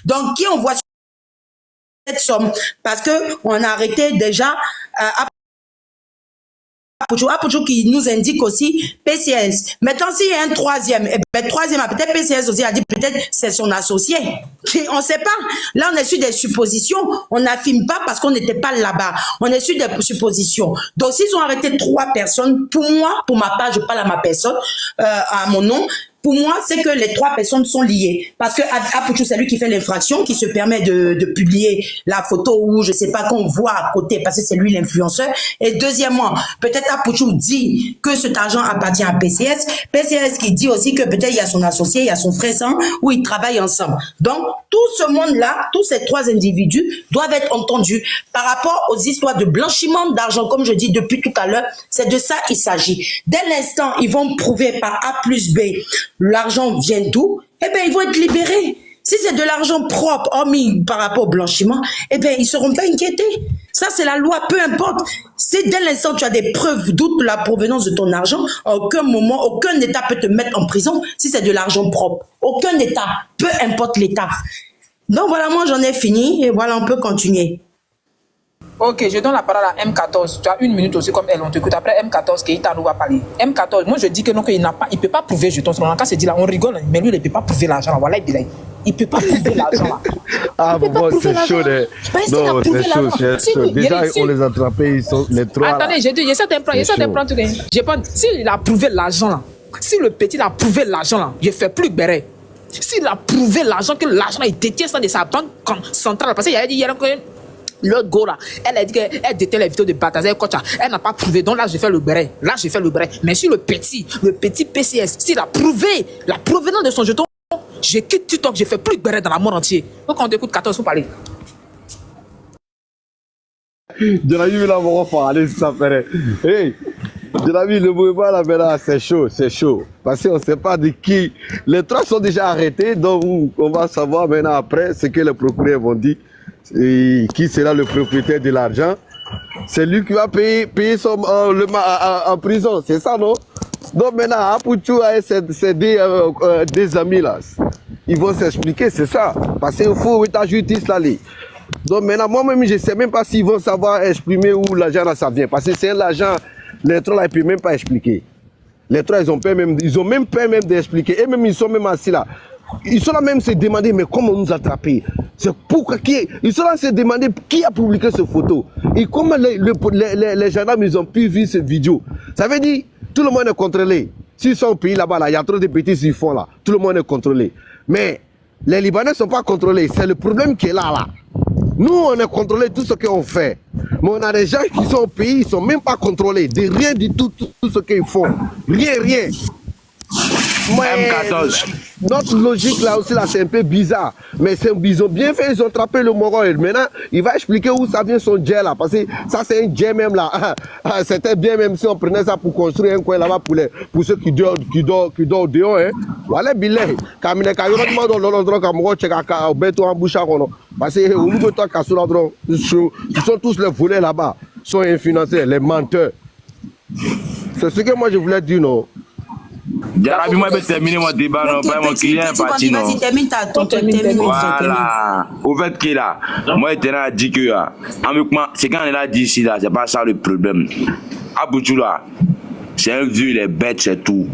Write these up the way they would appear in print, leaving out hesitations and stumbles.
Donc, qui envoie cette somme? Parce qu'on a arrêté déjà Apouchou qui nous indique aussi PCS. Maintenant, s'il y a un troisième, et ben, troisième, peut-être PCS aussi a dit peut-être c'est son associé. On ne sait pas. Là, on est sur des suppositions. On n'affirme pas parce qu'on n'était pas là-bas. On est sur des suppositions. Donc, s'ils ont arrêté 3 personnes, pour moi, pour ma part, je parle à ma personne, à mon nom, pour moi, c'est que les 3 personnes sont liées. Parce que Apouchou, c'est lui qui fait l'infraction, qui se permet de publier la photo où je sais pas qu'on voit à côté, parce que c'est lui l'influenceur. Et deuxièmement, peut-être Apouchou dit que cet argent appartient à PCS. PCS qui dit aussi que peut-être il y a son associé, il y a son frère sang, où ils travaillent ensemble. Donc, tout ce monde-là, tous ces 3 individus doivent être entendus par rapport aux histoires de blanchiment d'argent, comme je dis depuis tout à l'heure. C'est de ça qu'il s'agit. Dès l'instant, ils vont prouver par A plus B l'argent vient d'où, eh bien, ils vont être libérés. Si c'est de l'argent propre, hormis par rapport au blanchiment, eh bien, ils ne seront pas inquiétés. Ça, c'est la loi, peu importe. Si dès l'instant tu as des preuves doute de la provenance de ton argent, à aucun moment, aucun État peut te mettre en prison si c'est de l'argent propre. Aucun État, peu importe l'État. Donc voilà, moi j'en ai fini et voilà, on peut continuer. Ok, je donne la parole à M14. Tu as 1 minute aussi comme elle, on t'écoute. Après M14, Keita nous va parler. M14, moi je dis que non, qu'il n'a pas, il peut pas prouver jeton. On a se dit là, on rigole, mais lui il ne peut pas prouver l'argent. Voilà, il peut pas prouver l'argent là. Ah bon, c'est chaud. Non, c'est chaud, c'est chaud. Déjà, on les a attrapés, ils sont les 3. Attendez, j'ai dit, il y a certains plans, tout bien. Je pense, s'il a prouvé l'argent là, si le petit a prouvé l'argent là, je fais plus béret. S'il a prouvé l'argent, que l'argent il détient ça de sa banque centrale, parce qu'il a dit, il y a l'autre go là, elle a dit qu'elle détient les vidéos de Batazer Kocha. Elle n'a pas prouvé. Donc là, je fais le béret. Mais si le petit PCS, s'il a prouvé la provenance de son jeton, je quitte TikTok, je fais plus de béret dans le monde entier. Donc on écoute 14, faut parler. De la vie, là, on va parler, ça ferait. Hey, de la vie, le mouvement là, maintenant, c'est chaud, c'est chaud. Parce qu'on ne sait pas de qui. Les 3 sont déjà arrêtés, donc on va savoir maintenant après ce que les procureurs vont dire. Et qui sera le propriétaire de l'argent? C'est lui qui va payer en prison, c'est ça, non? Donc maintenant, Apouchou a des amis là. Ils vont s'expliquer, c'est ça. Parce qu'il faut ta justice là. Donc maintenant, moi-même, je ne sais même pas s'ils vont savoir exprimer où l'argent là ça vient. Parce que c'est l'argent, les 3 là, ils ne peuvent même pas expliquer. Les 3, ils ont même peur même d'expliquer. Et même, ils sont même assis là. Ils sont là même se demander, mais comment nous attraper? C'est pourquoi ils sont là se demander qui a publié cette photo. Et comment les gendarmes, ils ont pu voir cette vidéo. Ça veut dire, tout le monde est contrôlé. S'ils sont au pays là-bas, là, il y a trop de petits ils font là. Tout le monde est contrôlé. Mais les Libanais ne sont pas contrôlés. C'est le problème qui est là. Nous, on est contrôlé tout ce qu'on fait. Mais on a des gens qui sont au pays, ils ne sont même pas contrôlés. De rien du tout, tout ce qu'ils font. Rien. M14. Notre logique là aussi, là, c'est un peu bizarre. Mais ils ont bien fait, ils ont attrapé le Mongol. Maintenant, il va expliquer où ça vient son jet là. Parce que ça, c'est un jet même là. C'était bien même si on prenait ça pour construire un coin là-bas pour ceux qui dorment dehors. Hein. Voilà, billet. Parce que ils sont tous les volets là-bas. Ils sont infinancés, les menteurs. C'est ce que moi je voulais dire, non? Jarabi, moi, je vais terminer mon débat, non, pas mon client est parti, non. Voilà. Au fait qu'il est là, moi, je tenais à dire que, c'est quand on est là, dit ici, là, c'est pas ça le problème. Apouchou, là, c'est un vieux, il est bête, c'est tout.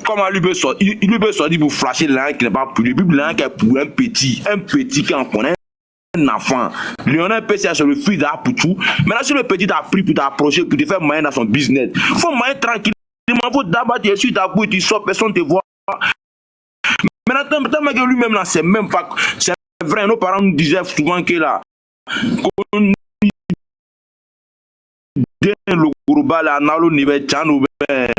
Comment lui peut sortir, il lui peut sortir pour flasher l'un qui n'est pas pour lui, puis l'un qui est pour un petit qui en connaît. Un enfant, Lionel PCA sur le fils d'Apouchou. Maintenant, si le petit t'a pris pour t'approcher, pour te faire moyen dans son business, il faut moyen tranquille. Il faut d'abord tu es sur ta bouille, tu sors, personne ne te voit. Maintenant, tellement que lui-même là, c'est même pas. C'est vrai, nos parents nous disaient souvent que là, le gros bal à Nalo n'y va pas,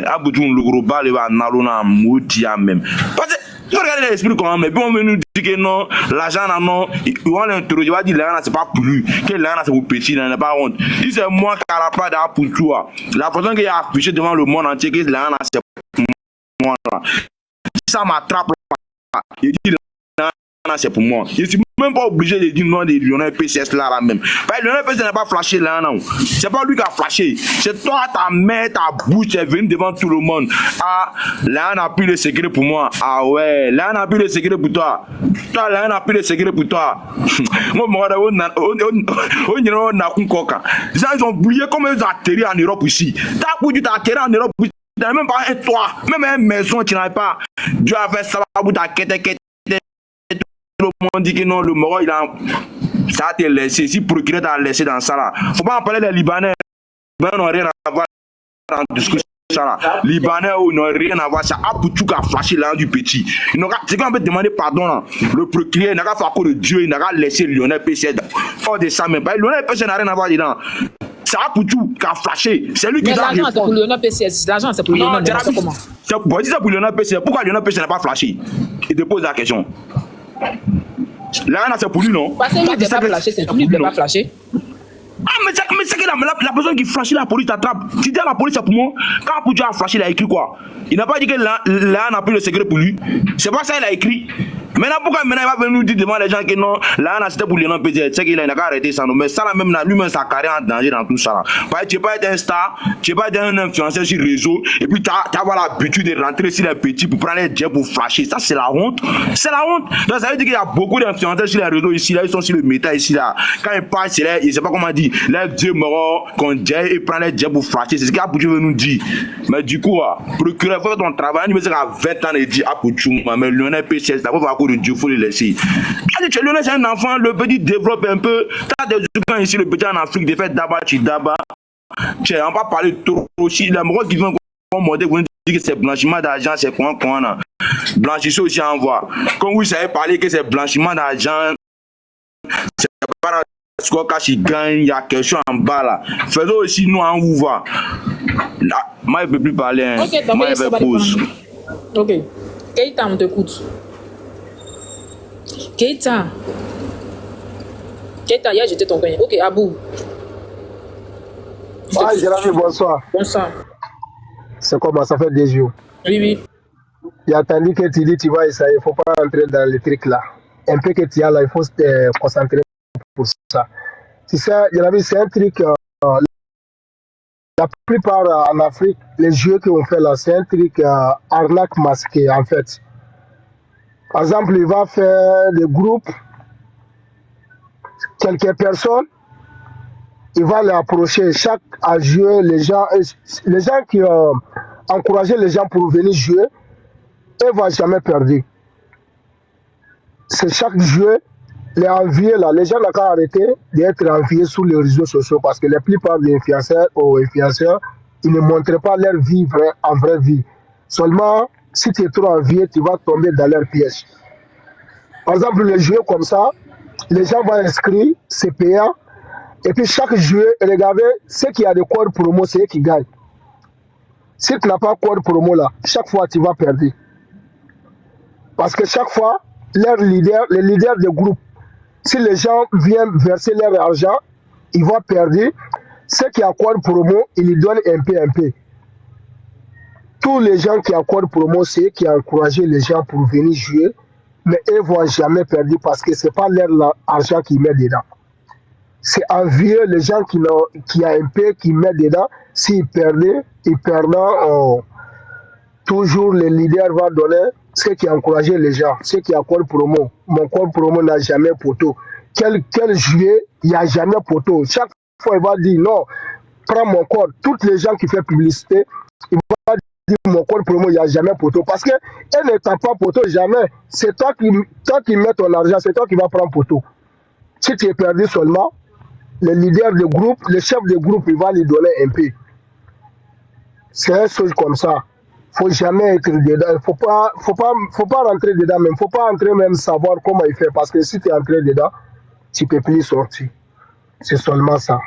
Apouchou le gros bal va à Nalo na Moutia même. Parce que il faut regarder l'esprit comment, mais puis on veut nous dire que non, l'argent là non, ils vont l'interroger, ils vont dire l'argent c'est pas pour lui, que l'argent c'est pour petit, il n'a pas honte. Si c'est moi qui a la part d'Apouchou, la façon qu'il a affiché devant le monde entier que l'argent c'est pour moi là, ça m'attrape là, il dit c'est pour moi. Je suis même pas obligé de dire non de Lionel PCS là même. Parce que Lionel PCS n'a pas flashé là, non. C'est pas lui qui a flashé. C'est toi, ta mère, ta bouche est venue devant tout le monde. Ah, là on a plus le secret pour moi. Ah ouais, là on a plus le secret pour toi. Toi, là on a plus le secret pour toi. Moi, ils ont oublié comment ils ont atterri en Europe ici. T'as atterri en Europe ici. Tu n'as même pas un toit, même une maison, tu n'as pas. Dieu a fait ça pour ta quête. Tout le monde dit que non, le Maroc, il a. Ça a été laissé. Si le procureur t'a laissé dans ça là. Faut pas en parler des Libanais. Ils n'ont rien à voir dans tout ce que ça là. Libanais, ils n'ont rien à voir. Ça a Poutou qui a flashé là du petit. C'est quand on peut demander pardon là. Le procureur n'a pas fait encore de Dieu. Il n'a pas laissé Lionel PCS. Hors de ça même. Lionel PCS n'a rien à voir dedans. Ça a Poutou qui a flashé. C'est lui qui a. L'argent, c'est pour Lionel PCS. L'argent, c'est pour Lionel. C'est comment? C'est pour Lionel PCS. Pourquoi Lionel PCS n'a pas flashé? Il te pose la question. Là, c'est pour lui, non? Parce que lui, il ne peut pas flasher, c'est lui, il ne peut pas flasher. Ah, mais c'est que la personne qui flashe la police t'attrape. Tu dis à la police, c'est pour moi. Quand Poutou a flashé, il a écrit quoi? Il n'a pas dit que là, on a pris le secret pour lui. C'est pas ça qu'il a écrit. Maintenant, pourquoi il va venir nous dire devant les gens que non, là, on a c'était pour les non PCS. C'est qu'il n'a qu'à arrêter ça. Mais ça, là, même, lui-même, sa carrière en danger dans tout ça. Là. Parce que tu n'es pas être un star, tu n'es pas être un influenceur sur le réseau, et puis tu as l'habitude de rentrer sur les petits pour prendre les jets pour flasher. Ça, c'est la honte. C'est la honte. Donc, ça veut dire qu'il y a beaucoup d'influenceurs sur les réseaux ici, là, ils sont sur le méta ici, là. Quand ils passent, c'est là, je ne sais pas comment dire, les dieux morts, qu'on jet et prend les jets pour flasher. C'est ce qu'il a Poutou veut nous dire. Mais du coup, procureur, faut ton travail, il me dit qu'à 20 ans, il dit à Poutou, mais Lionel PCS, d'abord, il faut avoir de Dieu, il faut le laisser. Lionel, c'est un enfant, le petit développe un peu. Tu as des gens ici, le petit en Afrique, des faits d'aba, chidaba. On va pas parler trop aussi. Les Marocains qui vont commander, vous dites que c'est blanchiment d'argent, c'est quoi, là. Blanchissez aussi en voie. Comme vous savez parler que c'est blanchiment d'argent, c'est pas ce qu'on cache, il gagne, il y a quelque chose en bas là. Faisons aussi nous en vous voir. Moi, je ne peux plus parler. Hein. Okay, moi, je vais pause. Ok. Keita, on t'écoute. Keita, il a jeté ton gain. Ok, Abou. Ah, Jérémy, bonsoir. Bonsoir. C'est comment? Ça fait des jours. Oui. J'ai attendu que tu dis tu vas essayer. Il ne faut pas entrer dans les trucs là. Un peu que tu as là, il faut se concentrer pour ça. Tu sais, Jérémy, c'est un truc. La plupart en Afrique, les jeux qu'on fait là, c'est un truc arnaque masqué en fait. Par exemple, il va faire des groupes, quelques personnes, il va les approcher, chaque à jouer, les gens qui encourageaient les gens pour venir jouer, ils ne vont jamais perdre. C'est chaque jeu, les enviés là, les gens n'ont qu'à arrêter d'être enviés sur les réseaux sociaux parce que la plupart des influenceurs ou influenceurs, ils ne montrent pas leur vie en vraie vie. Seulement, si tu es trop envié, tu vas tomber dans leur piège. Par exemple, les jeux comme ça, les gens vont inscrire, c'est payant. Et puis chaque jeu, regardez, ceux qui ont des codes promo, c'est eux qui gagnent. Si tu n'as pas de code promo là, chaque fois tu vas perdre. Parce que chaque fois, les leaders des groupes, si les gens viennent verser leur argent, ils vont perdre. Ceux qui ont code promo, ils lui donnent un peu. Tous les gens qui ont code promo, c'est eux qui ont encouragé les gens pour venir jouer, mais ils ne vont jamais perdre parce que ce n'est pas leur argent qu'ils mettent dedans. C'est envieux les gens qui ont un peu qui mettent dedans. S'ils perdent, toujours le leader va donner ce qui a encouragé les gens, ce qui a code promo. Mon code promo n'a jamais poteau. Quel juillet, il n'y a jamais poteau. Chaque fois, il va dire non, prends mon code. Toutes les gens qui font publicité, il va dire mon code promo, il n'y a jamais poteau. Parce qu'elle ne t'a pas poteau jamais. C'est toi qui mets ton argent, c'est toi qui vas prendre poteau. Si tu es perdu seulement, le leader du groupe, le chef du groupe, il va lui donner un peu. C'est une chose comme ça. Il ne faut jamais être dedans. Il ne faut pas rentrer dedans, même. Il ne faut pas entrer même savoir comment il fait. Parce que si tu es entré dedans, tu ne peux plus sortir. C'est seulement ça.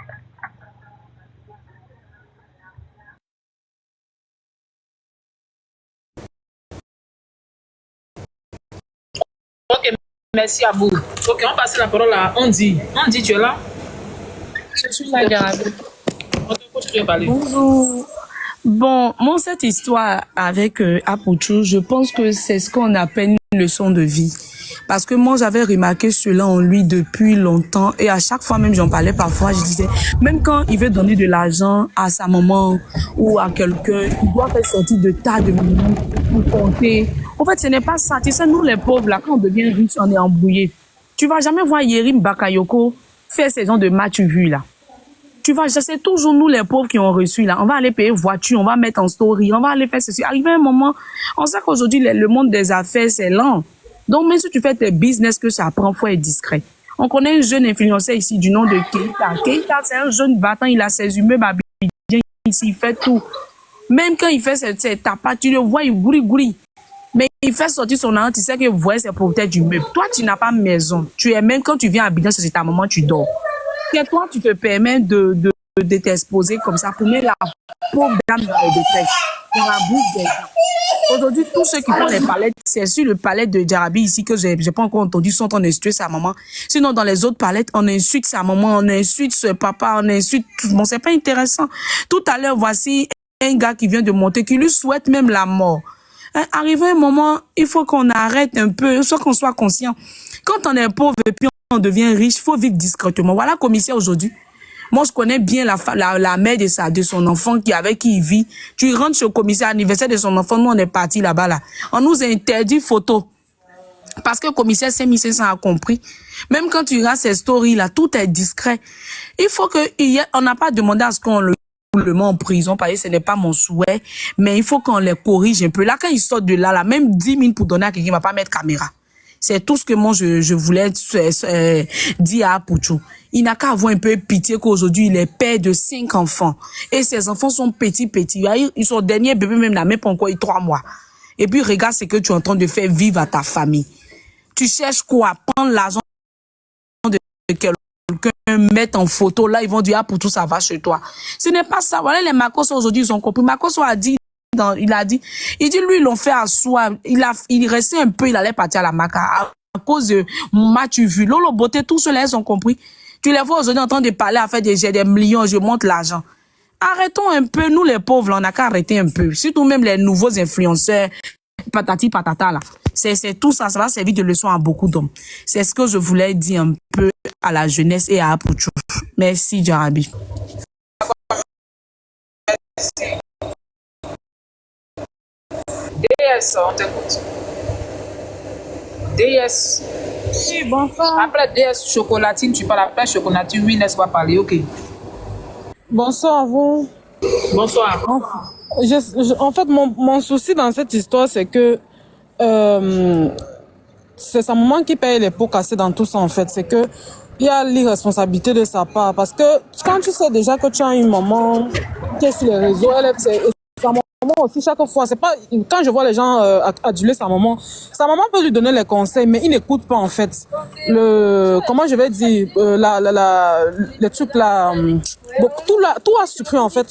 Ok, merci à vous. Ok, on passe la parole à Andy. Andy, tu es là? Je suis là, Garabi. On t'écoute, tu veux parler. Bonjour. Bon, cette histoire avec Apoutou, je pense que c'est ce qu'on appelle leçon de vie. Parce que moi, j'avais remarqué cela en lui depuis longtemps. Et à chaque fois, même j'en parlais parfois, je disais, même quand il veut donner de l'argent à sa maman ou à quelqu'un, il doit faire sortir de tas de millions pour compter. En fait, ce n'est pas ça. Tu sais, nous les pauvres, là, quand on devient riche, on est embrouillés. Tu vas jamais voir Yerim Bakayoko faire ces gens de match vu, là. Tu vois, c'est toujours nous les pauvres qui ont reçu là. On va aller payer voiture, on va mettre en story, on va aller faire ceci. Arrivé un moment, on sait qu'aujourd'hui, le monde des affaires, c'est lent. Donc, même si tu fais tes business que ça prend, faut être discret. On connaît un jeune influenceur ici du nom de Keita. Keita, c'est un jeune battant, il a ses immeubles à Abidjan ici, il fait tout. Même quand il fait ses tapas, tu le vois, il gouri. Mais il fait sortir son argent, tu sais que voyez, c'est pour peut-être du meuble. Toi, tu n'as pas maison. Tu es même quand tu viens à Abidjan, c'est ta maman, tu dors. Et toi, tu te permets de t'exposer comme ça pour mettre la pauvre dame dans les détresse, dans la bouche des gens. Aujourd'hui, tous ceux qui font les palettes, c'est sur le palette de Jarabi ici que j'ai pas encore entendu, sont en train d'insulter sa maman. Sinon, dans les autres palettes, on insulte sa maman, on insulte ce papa, on insulte tout. Bon, c'est pas intéressant. Tout à l'heure, voici un gars qui vient de monter, qui lui souhaite même la mort. Arrivé un moment, il faut qu'on arrête un peu, soit qu'on soit conscient. Quand on est pauvre et puis on devient riche, il faut vivre discrètement. Voilà, commissaire aujourd'hui. Moi, je connais bien la mère de son enfant avec qui il vit. Tu rentres chez le commissaire, anniversaire de son enfant, nous, on est parti là-bas, là. On nous interdit photo. Parce que le commissaire 5500 a compris. Même quand tu regardes ces stories, là, tout est discret. Il faut on n'a pas demandé à ce qu'on le met en prison, parce que ce n'est pas mon souhait, mais il faut qu'on les corrige un peu. Là, quand ils sortent de là, même 10 000 pour donner à quelqu'un, il ne va pas mettre caméra. C'est tout ce que moi, je voulais dire à Pouchou. Il n'a qu'à avoir un peu pitié qu'aujourd'hui, il est père de 5 enfants. Et ses enfants sont petits. Ils sont derniers bébés, même n'a même pas encore eu 3 mois. Et puis, regarde ce que tu es en train de faire vivre à ta famille. Tu cherches quoi? Prendre l'argent de quelqu'un, mettre en photo. Là, ils vont dire, Pouchou, ça va chez toi. Ce n'est pas ça. Voilà, les Makos aujourd'hui, ils ont compris. Makos a dit, lui, ils l'ont fait à soi. Il restait un peu, il allait partir à la Maca. À cause de match vu. Lolo Beauté, tous ceux-là, ils ont compris. Tu les vois aujourd'hui en train de parler à faire des millions, je monte l'argent. Arrêtons un peu, nous les pauvres, là, on n'a qu'à arrêter un peu. Surtout même les nouveaux influenceurs, patati patata, là. C'est tout ça, ça va servir de leçon à beaucoup d'hommes. C'est ce que je voulais dire un peu à la jeunesse et à Apouchou. Merci, Jarabi. DS, on t'écoute. DS. Oui, bonsoir. Après DS, chocolatine, tu parles après chocolatine, oui, n'est-ce pas parler, ok. Bonsoir à vous. Bonsoir. En fait, mon souci dans cette histoire, c'est que c'est sa maman qui paye les pots cassés dans tout ça, en fait. C'est que il y a l'irresponsabilité de sa part. Parce que quand tu sais déjà que tu as une maman qui est sur les réseaux, sa maman aussi, chaque fois, c'est pas, quand je vois les gens aduler sa maman peut lui donner les conseils, mais il n'écoute pas, en fait. Comment je vais dire, les trucs là, tout a supprimé, en fait,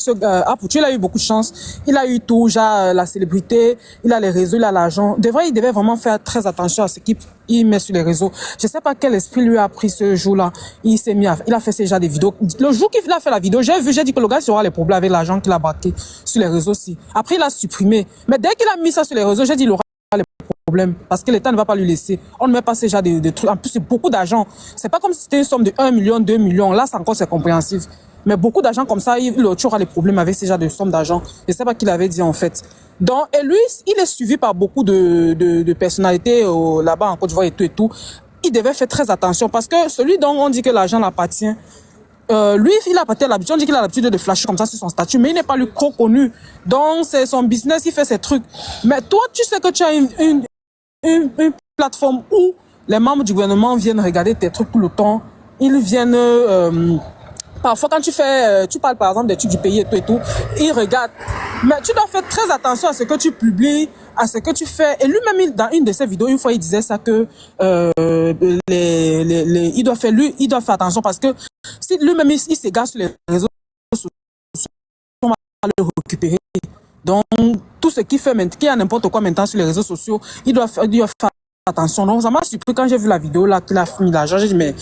Apouchou, il a eu beaucoup de chance. Il a eu tout, genre, la célébrité, il a les réseaux, il a l'argent. Il devait vraiment faire très attention à ce qu'il met sur les réseaux. Je sais pas quel esprit lui a pris ce jour-là. Il a fait déjà des vidéos. Le jour qu'il a fait la vidéo, j'ai dit que le gars aura les problèmes avec l'argent qu'il a braqué sur les réseaux aussi. Après, il a supprimé. Mais dès qu'il a mis ça sur les réseaux, j'ai dit, il aura les problèmes. Parce que l'État ne va pas lui laisser. On ne met pas ces genre de trucs. En plus, c'est beaucoup d'argent. C'est pas comme si c'était une somme de 1 million, 2 millions. Là, c'est compréhensif. Mais beaucoup d'argent comme ça, il aura les problèmes avec ces genre de sommes d'argent. Je sais pas qu'il avait dit, en fait. Donc, et lui, il est suivi par beaucoup de personnalités là-bas en Côte d'Ivoire et tout. Il devait faire très attention parce que celui dont on dit que l'argent l'appartient, lui, il a peut-être l'habitude, on dit qu'il a l'habitude de flasher comme ça sur son statut, mais il n'est pas lui trop connu. Donc, c'est son business, il fait ses trucs. Mais toi, tu sais que tu as une plateforme où les membres du gouvernement viennent regarder tes trucs tout le temps. Ils viennent, parfois, quand tu parles par exemple des trucs du pays et tout, ils regardent. Mais tu dois faire très attention à ce que tu publies, à ce que tu fais. Et lui-même, dans une de ses vidéos, une fois, il disait ça que il doit faire attention parce que si lui-même il s'égare sur les réseaux sociaux, on va le récupérer. Donc, tout ce qu'il fait maintenant, qu'il y a n'importe quoi maintenant sur les réseaux sociaux, il doit faire attention. Donc, ça m'a surpris quand j'ai vu la vidéo là qu'il a mis l'argent. J'ai dit, mais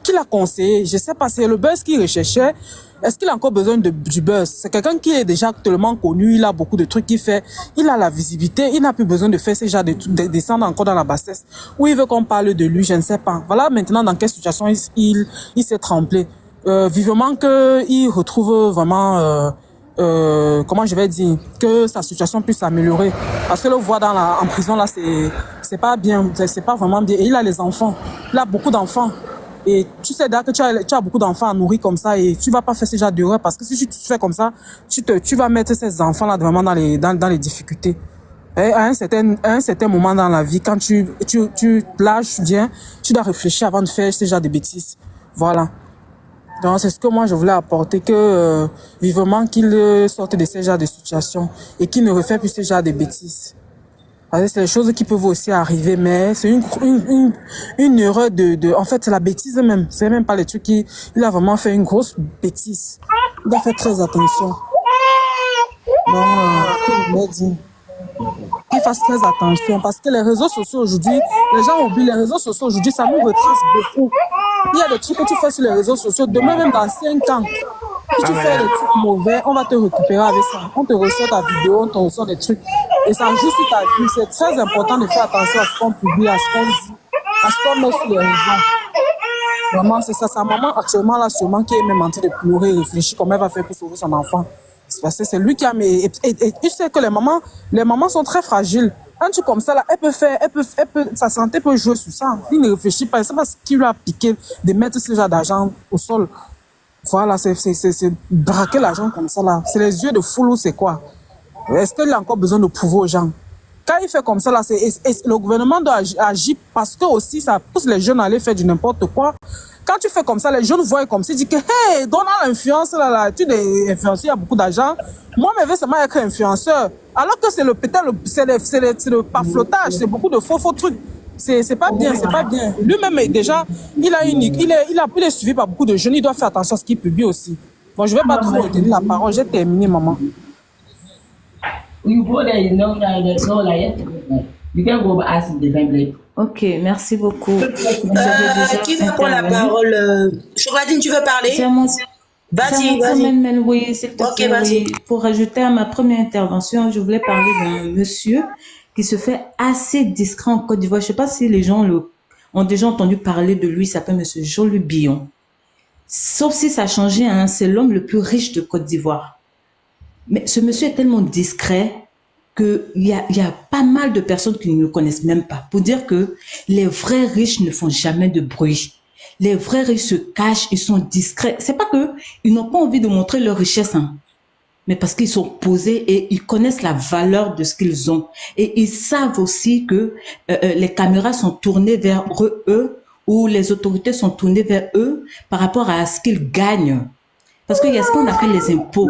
qui l'a conseillé? Je sais pas, c'est le buzz qu'il recherchait. Est-ce qu'il a encore besoin du buzz? C'est quelqu'un qui est déjà tellement connu, il a beaucoup de trucs qu'il fait, il a la visibilité, il n'a plus besoin de faire ce genre de descendre encore dans la bassesse. Ou il veut qu'on parle de lui, je ne sais pas. Voilà maintenant dans quelle situation il s'est trempé. Vivement qu'il retrouve vraiment... comment je vais dire, que sa situation puisse s'améliorer. Parce que le voir en prison, là, c'est pas bien, c'est pas vraiment bien. Et il a les enfants. Il a beaucoup d'enfants. Et tu sais, que tu as beaucoup d'enfants à nourrir comme ça et tu vas pas faire ce genre d'erreur parce que si tu fais comme ça, tu vas mettre ces enfants-là vraiment dans les difficultés. Et à un certain moment dans la vie, quand l'âge vient, tu dois réfléchir avant de faire ce genre de bêtises. Voilà. Donc, c'est ce que moi je voulais apporter, que vivement qu'il sorte de ce genre de situation et qu'il ne refait plus ce genre de bêtises. Parce que c'est des choses qui peuvent aussi arriver, mais c'est une erreur en fait, c'est la bêtise même. C'est même pas le truc il a vraiment fait une grosse bêtise. Il doit faire très attention. Donc, je voulais dire qu'il fasse très attention parce que les réseaux sociaux aujourd'hui, les gens oublient, les réseaux sociaux aujourd'hui, ça nous retrace beaucoup. Il y a des trucs que tu fais sur les réseaux sociaux, demain même dans 5 ans, si tu fais des trucs mauvais, on va te récupérer avec ça. On te reçoit ta vidéo, on te reçoit des trucs. Et ça joue sur ta vie. C'est très important de faire attention à ce qu'on publie, à ce qu'on dit, à ce qu'on met sur les réseaux. Vraiment, c'est ça. Sa maman, actuellement, là, sûrement, qui est même en train de pleurer, réfléchir comment elle va faire pour sauver son enfant. C'est parce que c'est lui qui a mis... Et tu sais que les mamans sont très fragiles. Un truc comme ça, là, sa santé peut jouer sur ça. Il ne réfléchit pas. C'est pas ce qui lui a piqué de mettre ce genre d'argent au sol. Voilà, c'est braquer l'argent comme ça, là. C'est les yeux de fou ou c'est quoi? Est-ce qu'il a encore besoin de prouver aux gens? Quand il fait comme ça, là, le gouvernement doit agir parce que aussi, ça pousse les jeunes à aller faire du n'importe quoi. Quand tu fais comme ça, les jeunes voient comme ça, ils disent que, hey, donne l'influence, là, tu es influenceur, il y a beaucoup d'argent. Moi, mes seulement être influenceur. Alors que c'est le paflotage, c'est beaucoup de faux trucs. C'est pas bien, c'est pas bien. Lui-même, déjà, il est suivi par beaucoup de jeunes, il doit faire attention à ce qu'il publie aussi. Bon, je vais pas trop retenir la parole, j'ai terminé, maman. You go there, you know that there's no like you can go ask the family. Ok, merci beaucoup. Qui veut prendre la parole? Chocolatine, tu veux parler? Vas-y. Oui, s'il te plaît, oui. Pour ajouter à ma première intervention, je voulais parler d'un monsieur qui se fait assez discret en Côte d'Ivoire. Je ne sais pas si les gens ont déjà entendu parler de lui. Il s'appelle monsieur Jolu Billon. Sauf si ça a changé, hein, c'est l'homme le plus riche de Côte d'Ivoire. Mais ce monsieur est tellement discret qu'il y a pas mal de personnes qui ne le connaissent même pas. Pour dire que les vrais riches ne font jamais de bruit. Les vrais riches se cachent, ils sont discrets. C'est pas qu'ils n'ont pas envie de montrer leur richesse, hein, mais parce qu'ils sont posés et ils connaissent la valeur de ce qu'ils ont. Et ils savent aussi que les caméras sont tournées vers eux ou les autorités sont tournées vers eux par rapport à ce qu'ils gagnent. Parce qu'il y a ce qu'on appelle les impôts.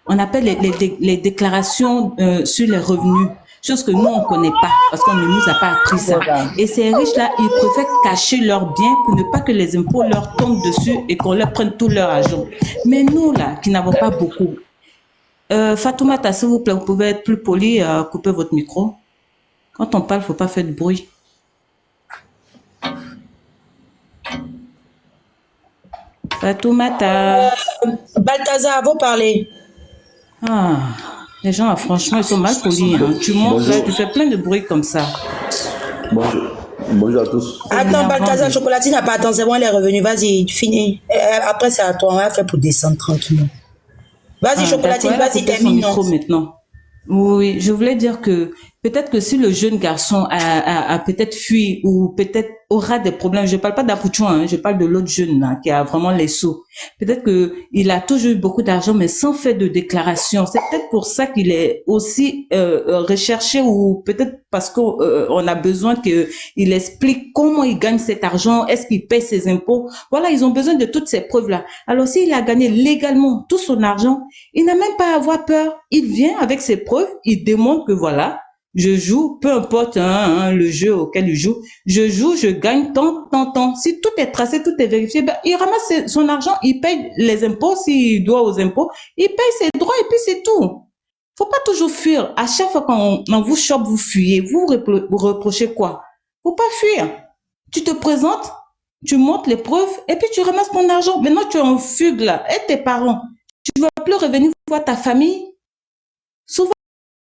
On appelle les déclarations sur les revenus, chose que nous, on ne connaît pas parce qu'on ne nous a pas appris ça. Et ces riches-là, ils préfèrent cacher leurs biens pour ne pas que les impôts leur tombent dessus et qu'on leur prenne tout leur argent. Mais nous, là, qui n'avons pas beaucoup, Fatoumata, s'il vous plaît, vous pouvez être plus poli, couper votre micro. Quand on parle, il ne faut pas faire de bruit. Fatoumata. Balthazar, vous parlez. Ah, les gens, franchement, ils sont mal polis. Hein. Tu montes là, tu fais plein de bruit comme ça. Bonjour à tous. Attends, Balthazar, Chocolatine n'a pas attendu, c'est bon, elle est revenue. Vas-y, finis. Après, c'est à toi, on va faire pour descendre tranquillement. Vas-y, Chocolatine, vas-y, termine. Maintenant. Oui, je voulais dire que peut-être que si le jeune garçon a peut-être fui ou peut-être aura des problèmes, je parle pas d'Apouchouan, hein, je parle de l'autre jeune là qui a vraiment les sous. Peut-être que il a toujours eu beaucoup d'argent mais sans faire de déclaration. C'est peut-être pour ça qu'il est aussi recherché ou peut-être parce qu'on a besoin qu'il explique comment il gagne cet argent, est-ce qu'il paye ses impôts. Voilà, ils ont besoin de toutes ces preuves là. Alors s'il a gagné légalement tout son argent, il n'a même pas à avoir peur. Il vient avec ses preuves, il démontre que voilà, je joue, peu importe le jeu auquel il joue, je joue, je gagne tant. Si tout est tracé, tout est vérifié, ben, il ramasse son argent, il paye les impôts, s'il doit aux impôts, il paye ses droits et puis c'est tout. Faut pas toujours fuir. À chaque fois qu'on vous chope, vous fuyez. Vous reprochez quoi? Faut pas fuir. Tu te présentes, tu montres les preuves et puis tu ramasses ton argent. Maintenant, tu es en fugue là. Et tes parents, tu ne vas plus revenir voir ta famille. Souvent,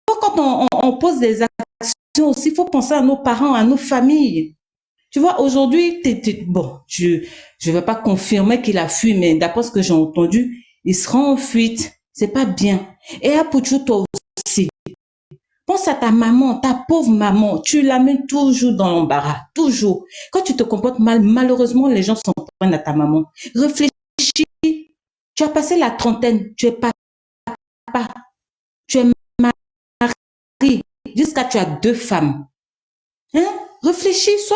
quand on pose des actions aussi, il faut penser à nos parents, à nos familles. Tu vois, aujourd'hui, bon, je ne vais pas confirmer qu'il a fui, mais d'après ce que j'ai entendu, il sera en fuite. C'est pas bien. Et à Pouchou, toi aussi. Pense à ta maman, ta pauvre maman. Tu l'amènes toujours dans l'embarras. Toujours. Quand tu te comportes mal, malheureusement, les gens s'en prennent à ta maman. Réfléchis. Tu as passé la trentaine. Tu es papa. Tu es mari. Jusqu'à tu as 2 femmes. Hein? Réfléchis. Sois